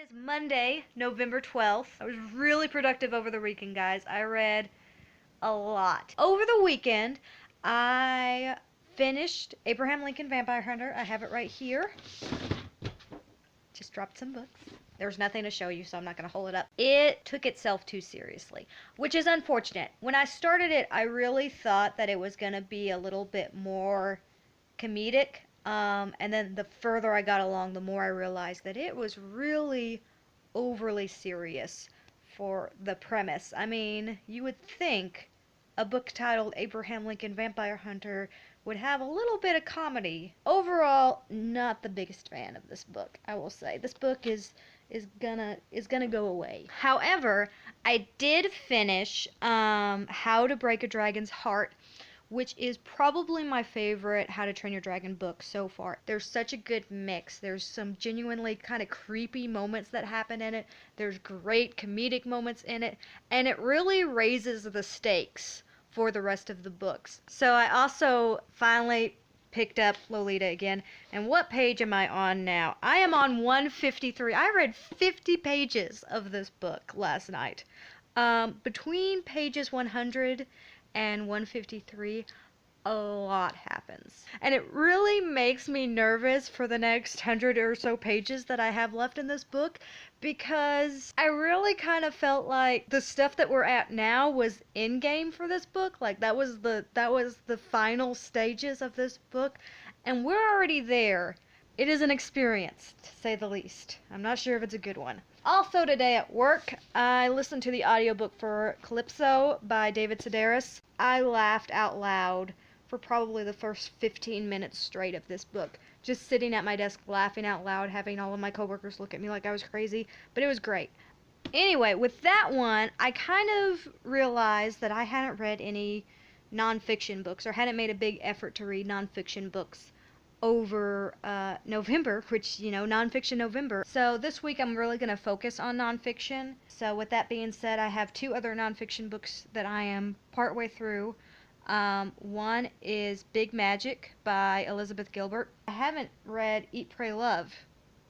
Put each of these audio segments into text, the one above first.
is Monday, November 12th. I was really productive over the weekend, guys. I read a lot. Over the weekend, I finished Abraham Lincoln Vampire Hunter. I have it right here. Just dropped some books. There's nothing to show you, so I'm not going to hold it up. It took itself too seriously, which is unfortunate. When I started it, I really thought that it was going to be a little bit more comedic. And then the further I got along, the more I realized that it was really overly serious for the premise. I mean, you would think a book titled Abraham Lincoln Vampire Hunter would have a little bit of comedy. Overall, not the biggest fan of this book, I will say. This book is gonna go away. However, I did finish How to Break a Dragon's Heart, which is probably my favorite How to Train Your Dragon book so far. There's such a good mix. There's some genuinely kind of creepy moments that happen in it. There's great comedic moments in it, and it really raises the stakes for the rest of the books. So I also finally picked up Lolita again. And what page am I on now? I am on 153. I read 50 pages of this book last night. Between pages 100 and 153, a lot happens. And it really makes me nervous for the next 100 or so pages that I have left in this book, because I really kind of felt like the stuff that we're at now was in game for this book. Like that was the final stages of this book, and we're already there. It is an experience, to say the least. I'm not sure if it's a good one. Also today at work, I listened to the audiobook for Calypso by David Sedaris. I laughed out loud for probably the first 15 minutes straight of this book. Just sitting at my desk laughing out loud, having all of my coworkers look at me like I was crazy, but it was great. Anyway, with that one, I kind of realized that I hadn't read any nonfiction books, or hadn't made a big effort to read nonfiction books over November, which, you know, nonfiction November. So this week I'm really going to focus on nonfiction. So with that being said, I have two other nonfiction books that I am partway through. One is Big Magic by Elizabeth Gilbert. I haven't read Eat, Pray, Love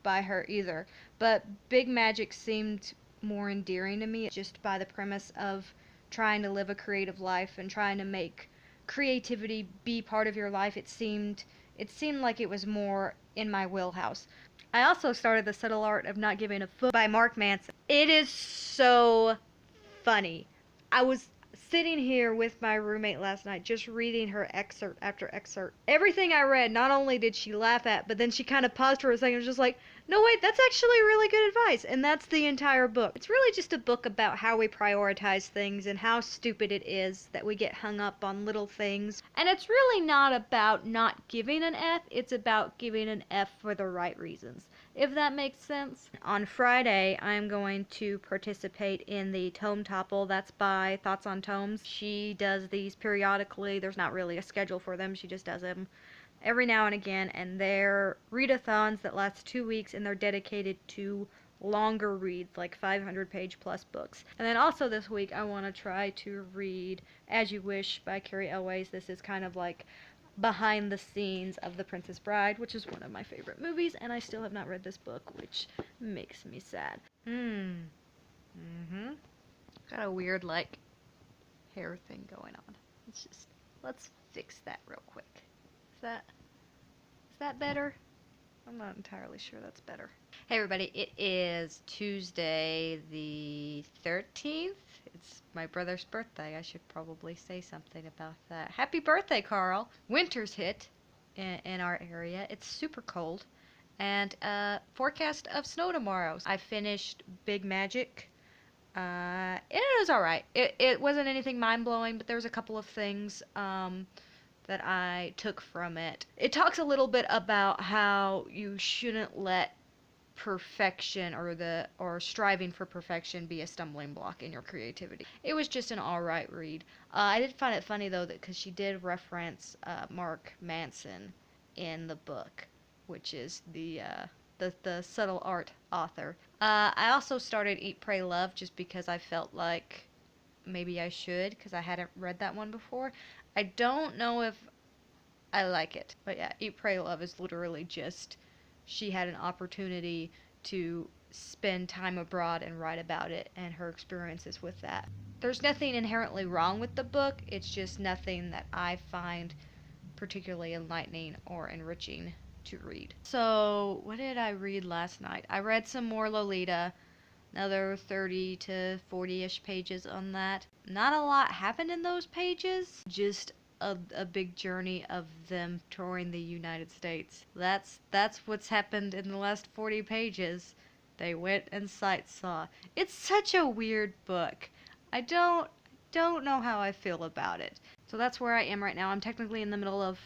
by her either, but Big Magic seemed more endearing to me just by the premise of trying to live a creative life and trying to make creativity be part of your life. It seemed like it was more in my wheelhouse. I also started The Subtle Art of Not Giving a Fuck by Mark Manson. It is so funny. I was sitting here with my roommate last night just reading her excerpt after excerpt. Everything I read, not only did she laugh at, but then she kind of paused for a second and was just like, no wait, that's actually really good advice. And that's the entire book. It's really just a book about how we prioritize things and how stupid it is that we get hung up on little things. And it's really not about not giving an F, it's about giving an F for the right reasons, if that makes sense. On Friday, I'm going to participate in the Tome Topple. That's by Thoughts on Tomes. She does these periodically. There's not really a schedule for them. She just does them every now and again, and they're readathons that last 2 weeks, and they're dedicated to longer reads, like 500-page plus books. And then also this week, I want to try to read As You Wish by Carrie Elways. This is kind of like behind the scenes of The Princess Bride, which is one of my favorite movies, and I still have not read this book, which makes me sad. Got a weird, like, hair thing going on. Let's fix that real quick. Is that better? I'm not entirely sure that's better. Hey everybody, it is Tuesday the 13th. It's my brother's birthday. I should probably say something about that. Happy birthday, Carl! Winter's hit in our area. It's super cold. And forecast of snow tomorrow. I finished Big Magic. It was alright. It wasn't anything mind-blowing, but there was a couple of things that I took from it. It talks a little bit about how you shouldn't let perfection or striving for perfection be a stumbling block in your creativity. It was just an alright read. I did find it funny though, that because she did reference Mark Manson in the book, which is the Subtle Art author. I also started Eat, Pray, Love just because I felt like maybe I should, because I hadn't read that one before. I don't know if I like it, but yeah, Eat, Pray, Love is literally just, she had an opportunity to spend time abroad and write about it and her experiences with that. There's nothing inherently wrong with the book, it's just nothing that I find particularly enlightening or enriching to read. So, what did I read last night? I read some more Lolita, another 30 to 40-ish pages on that. Not a lot happened in those pages, just a big journey of them touring the United States. That's what's happened in the last 40 pages. They went and sightsaw. It's such a weird book. I don't know how I feel about it. So that's where I am right now. I'm technically in the middle of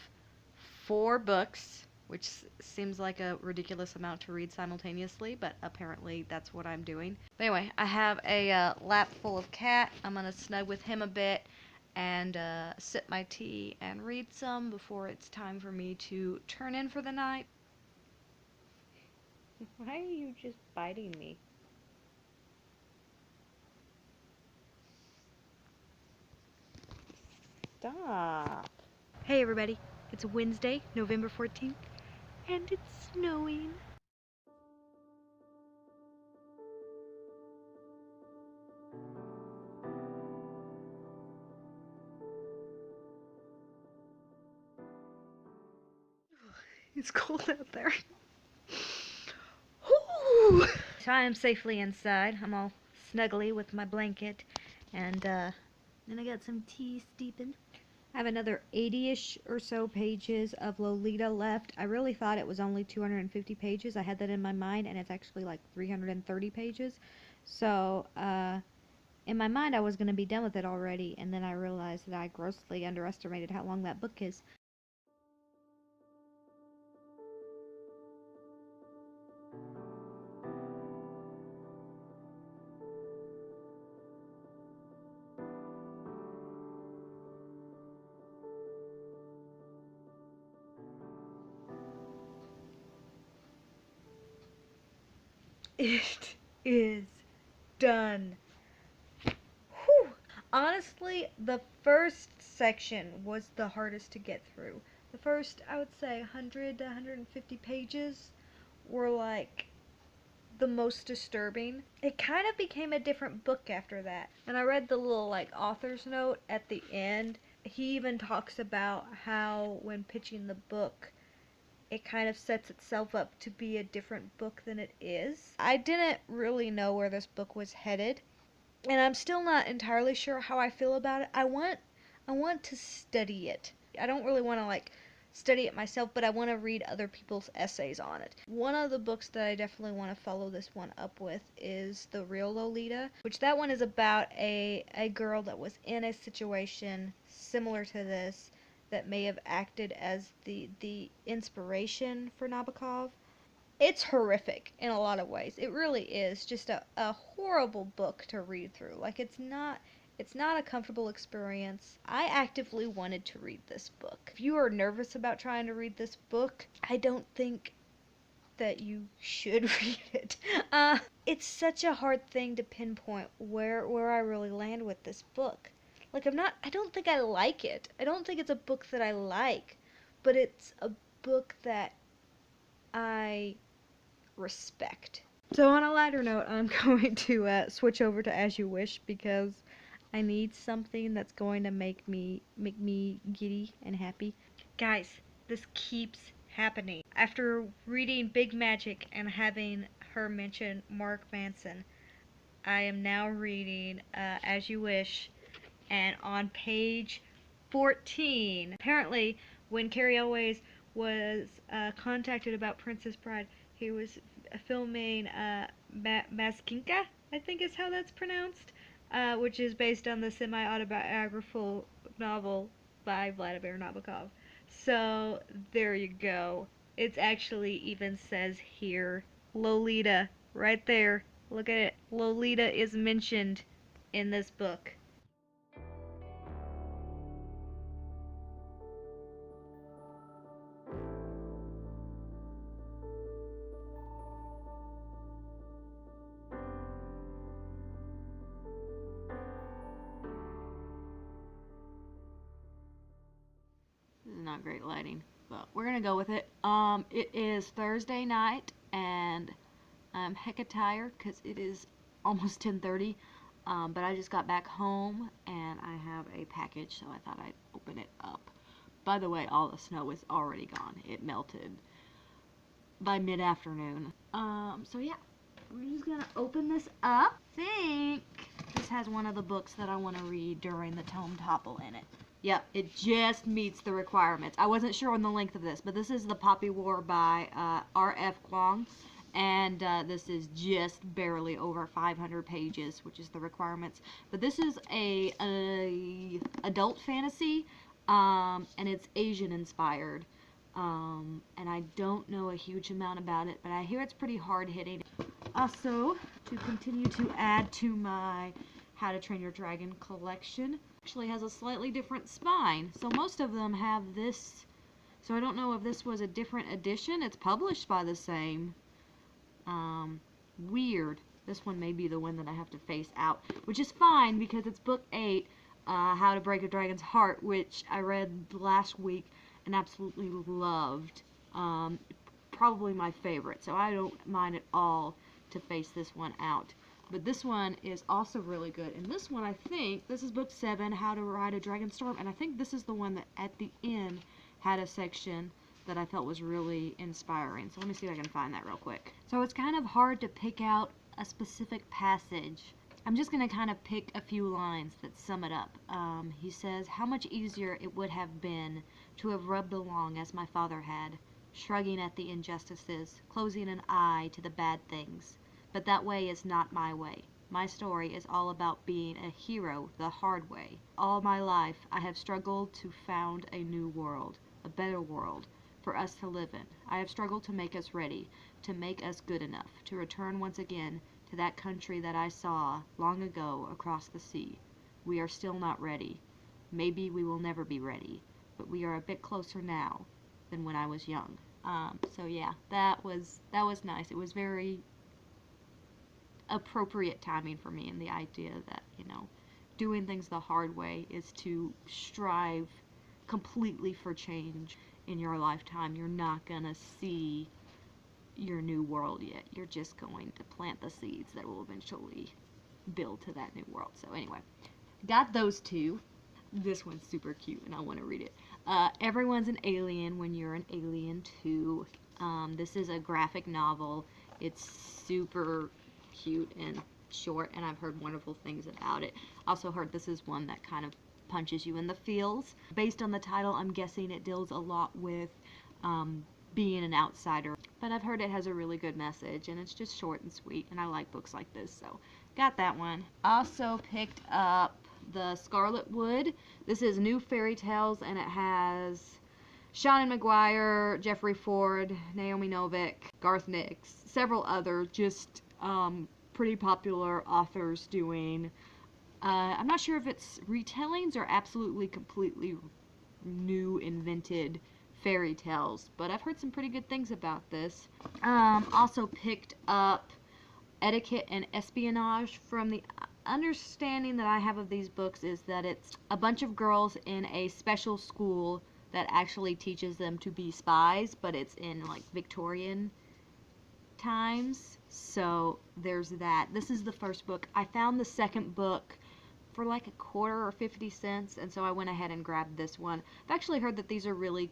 4 books, which seems like a ridiculous amount to read simultaneously, but apparently that's what I'm doing. But anyway, I have a lap full of cat. I'm going to snug with him a bit and sip my tea and read some before it's time for me to turn in for the night. Why are you just biting me? Stop. Hey everybody, it's Wednesday, November 14th, and it's snowing. It's cold out there. Whew. So I am safely inside. I'm all snuggly with my blanket, and then I got some tea steeping. I have another 80-ish or so pages of Lolita left. I really thought it was only 250 pages. I had that in my mind, and it's actually like 330 pages. So, in my mind, I was going to be done with it already, and then I realized that I grossly underestimated how long that book is. It is done. Whew. Honestly, the first section was the hardest to get through. The first, I would say, 100 to 150 pages were like the most disturbing. It kind of became a different book after that. And I read the little like author's note at the end. He even talks about how when pitching the book, it kind of sets itself up to be a different book than it is. I didn't really know where this book was headed, and I'm still not entirely sure how I feel about it. I want to study it. I don't really want to like study it myself, but I want to read other people's essays on it. One of the books that I definitely want to follow this one up with is The Real Lolita, which that one is about a girl that was in a situation similar to this that may have acted as the inspiration for Nabokov. It's horrific in a lot of ways. It really is just a horrible book to read through. Like it's not a comfortable experience. I actively wanted to read this book. If you are nervous about trying to read this book, I don't think that you should read it. It's such a hard thing to pinpoint where I really land with this book. Like I don't think I like it. I don't think it's a book that I like, but it's a book that I respect. So on a lighter note, I'm going to switch over to As You Wish because I need something that's going to make me giddy and happy. Guys, this keeps happening. After reading Big Magic and having her mention Mark Manson, I am now reading As You Wish, and on page 14, apparently when Carrie Elways was contacted about Princess Bride, he was filming Maskinka, I think is how that's pronounced, which is based on the semi-autobiographical novel by Vladimir Nabokov. So there you go. It actually even says here, Lolita, right there. Look at it. Lolita is mentioned in this book. This is not great lighting, but we're gonna go with it. It is Thursday night, and I'm hecka tired because it is almost 10:30, but I just got back home and I have a package, so I thought I'd open it up. By the way, all the snow is already gone. It melted by mid-afternoon. So yeah, we're just gonna open this up. I think this has one of the books that I want to read during the Tome Topple in it. Yep, it just meets the requirements. I wasn't sure on the length of this, but this is The Poppy War by R.F. Kuang, and this is just barely over 500 pages, which is the requirements. But this is a adult fantasy, and it's Asian inspired. And I don't know a huge amount about it, but I hear it's pretty hard-hitting. Also, to continue to add to my How to Train Your Dragon collection, actually has a slightly different spine. So most of them have this, so I don't know if this was a different edition. It's published by the same. Weird. This one may be the one that I have to face out, which is fine because it's book 8, How to Break a Dragon's Heart, which I read last week and absolutely loved. Probably my favorite, so I don't mind at all to face this one out. But this one is also really good, and this one, I think, this is book 7, How to Ride a Dragon Storm, and I think this is the one that at the end had a section that I felt was really inspiring. So let me see if I can find that real quick. So it's kind of hard to pick out a specific passage. I'm just going to kind of pick a few lines that sum it up. He says, "How much easier it would have been to have rubbed along as my father had, shrugging at the injustices, closing an eye to the bad things. But that way is not my way. My story is all about being a hero the hard way. All my life I have struggled to found a new world, a better world, for us to live in. I have struggled to make us ready, to make us good enough, to return once again to that country that I saw long ago across the sea. We are still not ready. Maybe we will never be ready, but we are a bit closer now than when I was young." So yeah, that was nice. It was very appropriate timing for me, and the idea that, you know, doing things the hard way is to strive completely for change in your lifetime. You're not gonna see your new world yet. You're just going to plant the seeds that will eventually build to that new world. So anyway, got those two. This one's super cute and I want to read it. Everyone's an Alien When You're an Alien Too. This is a graphic novel. It's super cute and short, and I've heard wonderful things about it. Also heard this is one that kind of punches you in the feels. Based on the title, I'm guessing it deals a lot with being an outsider, but I've heard it has a really good message, and it's just short and sweet, and I like books like this, so got that one. Also picked up The Scarlet Wood. This is New Fairy Tales, and it has Seanan McGuire, Jeffrey Ford, Naomi Novik, Garth Nix, several other just pretty popular authors doing, I'm not sure if it's retellings or absolutely completely new invented fairy tales, but I've heard some pretty good things about this. Also picked up Etiquette and Espionage. From the understanding that I have of these books is that it's a bunch of girls in a special school that actually teaches them to be spies, but it's in like Victorian times. So there's that. This is the first book. I found the second book for like a quarter or 50 cents, and so I went ahead and grabbed this one. I've actually heard that these are really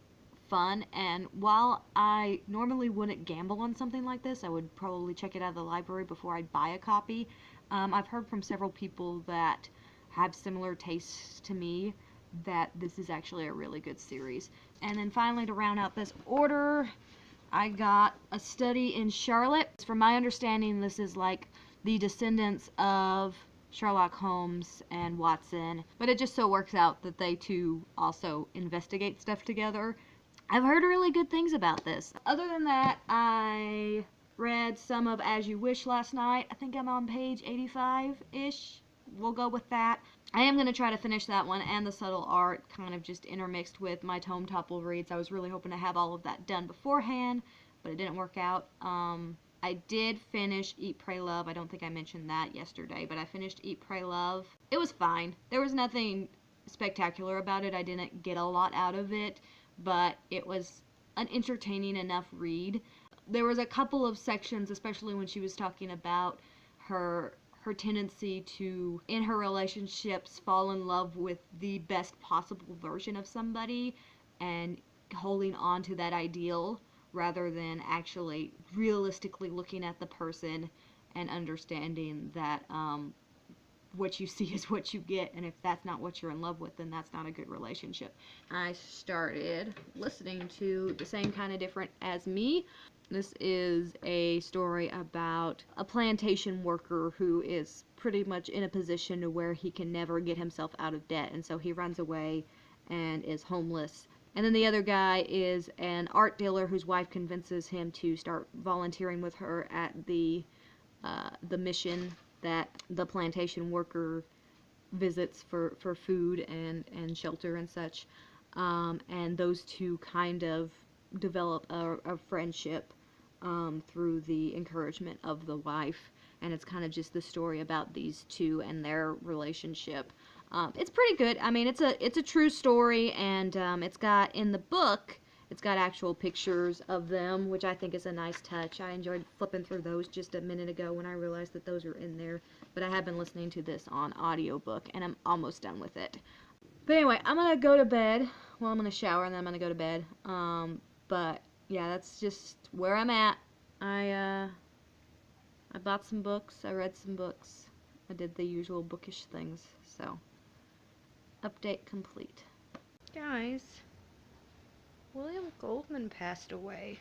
fun, and while I normally wouldn't gamble on something like this, I would probably check it out of the library before I'd buy a copy. I've heard from several people that have similar tastes to me that this is actually a really good series. And then finally, to round out this order, I got A Study in Charlotte. From my understanding, this is like the descendants of Sherlock Holmes and Watson, but it just so works out that they two also investigate stuff together. I've heard really good things about this. Other than that, I read some of As You Wish last night. I think I'm on page 85-ish. We'll go with that. I am going to try to finish that one and The Subtle Art, kind of just intermixed with my Tome Topple reads. I was really hoping to have all of that done beforehand, but it didn't work out. I did finish Eat, Pray, Love. I don't think I mentioned that yesterday, but I finished Eat, Pray, Love. It was fine. There was nothing spectacular about it. I didn't get a lot out of it, but it was an entertaining enough read. there was a couple of sections, especially when she was talking about her tendency to, in her relationships, fall in love with the best possible version of somebody and holding on to that ideal rather than actually realistically looking at the person and understanding that what you see is what you get, and if that's not what you're in love with, then that's not a good relationship. I started listening to The Same Kind of Different as Me. This is a story about a plantation worker who is pretty much in a position to where he can never get himself out of debt, and so he runs away and is homeless. And then the other guy is an art dealer whose wife convinces him to start volunteering with her at the mission that the plantation worker visits for food and shelter and such. And those two kind of develop a friendship through the encouragement of the wife. And it's kind of just the story about these two and their relationship. It's pretty good. I mean, it's a true story, and it's got, in the book, it's got actual pictures of them, which I think is a nice touch. I enjoyed flipping through those just a minute ago when I realized that those were in there. But I have been listening to this on audiobook, and I'm almost done with it. But anyway, I'm going to go to bed. Well, I'm going to shower, and then I'm going to go to bed. But, yeah, that's just where I'm at. I bought some books. I read some books. I did the usual bookish things. So, update complete. Guys, William Goldman passed away.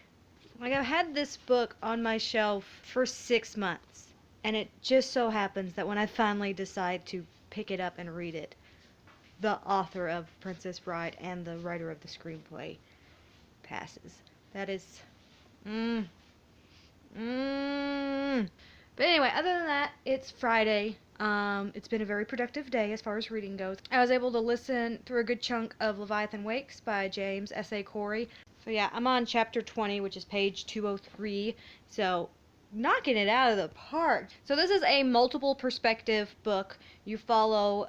Like, I've had this book on my shelf for 6 months, and it just so happens that when I finally decide to pick it up and read it, the author of Princess Bride and the writer of the screenplay passes. That is... But anyway, other than that, it's Friday. It's been a very productive day as far as reading goes. I was able to listen through a good chunk of Leviathan Wakes by James S.A. Corey. So yeah, I'm on chapter 20, which is page 203. So, knocking it out of the park. So this is a multiple perspective book. You follow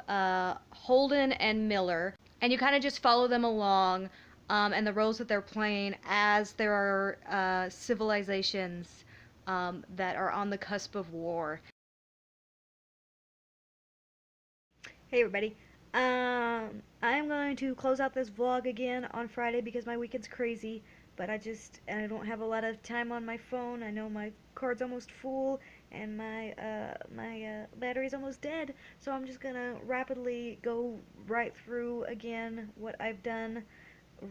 Holden and Miller, and you kind of just follow them along, and the roles that they're playing as there are civilizations that are on the cusp of war. Hey everybody, I'm going to close out this vlog again on Friday because my weekend's crazy, but I don't have a lot of time on my phone. I know my card's almost full and my battery's almost dead, so I'm just gonna rapidly go right through again what I've done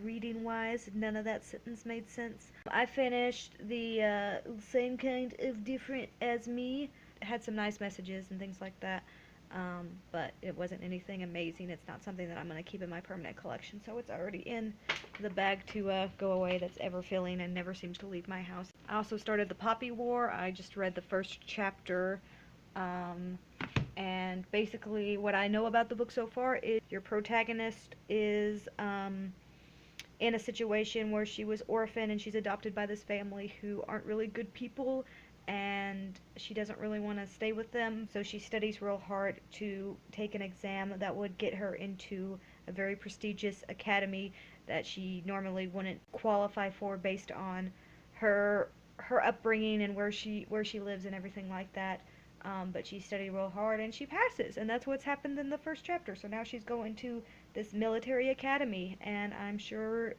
reading wise. None of that sentence made sense. I finished the Same Kind of Different as Me. It had some nice messages and things like that. But it wasn't anything amazing. It's not something that I'm going to keep in my permanent collection, so it's already in the bag to go away that's ever filling and never seems to leave my house. I also started The Poppy War. I just read the first chapter, and basically what I know about the book so far is your protagonist is in a situation where she was orphaned and she's adopted by this family who aren't really good people, and she doesn't really want to stay with them, so she studies real hard to take an exam that would get her into a very prestigious academy that she normally wouldn't qualify for based on her upbringing and where she lives and everything like that. But she studied real hard and she passes, and that's what's happened in the first chapter. So now she's going to this military academy, and I'm sure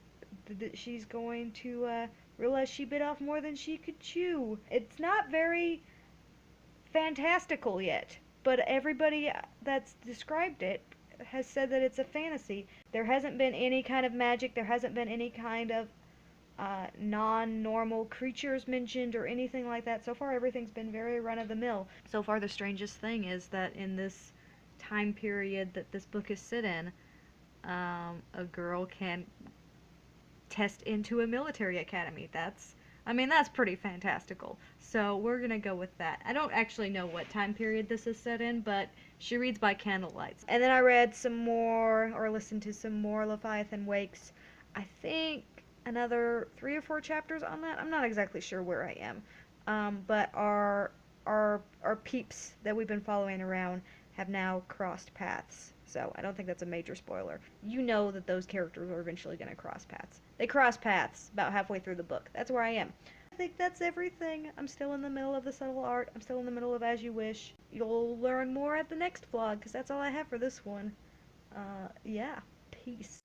that she's going to realize she bit off more than she could chew. It's not very fantastical yet, but everybody that's described it has said that it's a fantasy. There hasn't been any kind of magic, there hasn't been any kind of non-normal creatures mentioned or anything like that. So far everything's been very run-of-the-mill. So far the strangest thing is that in this time period that this book is set in, a girl can test into a military academy. That's pretty fantastical. So we're gonna go with that. I don't actually know what time period this is set in, but she reads by candlelight. And then I read some more, or listened to some more Leviathan Wakes. I think another 3 or 4 chapters on that. I'm not exactly sure where I am. But our peeps that we've been following around have now crossed paths. So I don't think that's a major spoiler. You know that those characters are eventually going to cross paths. They cross paths about halfway through the book. That's where I am. think that's everything. I'm still in the middle of the subtle art. I'm still in the middle of As You Wish. You'll learn more at the next vlog, because that's all I have for this one. Yeah. Peace.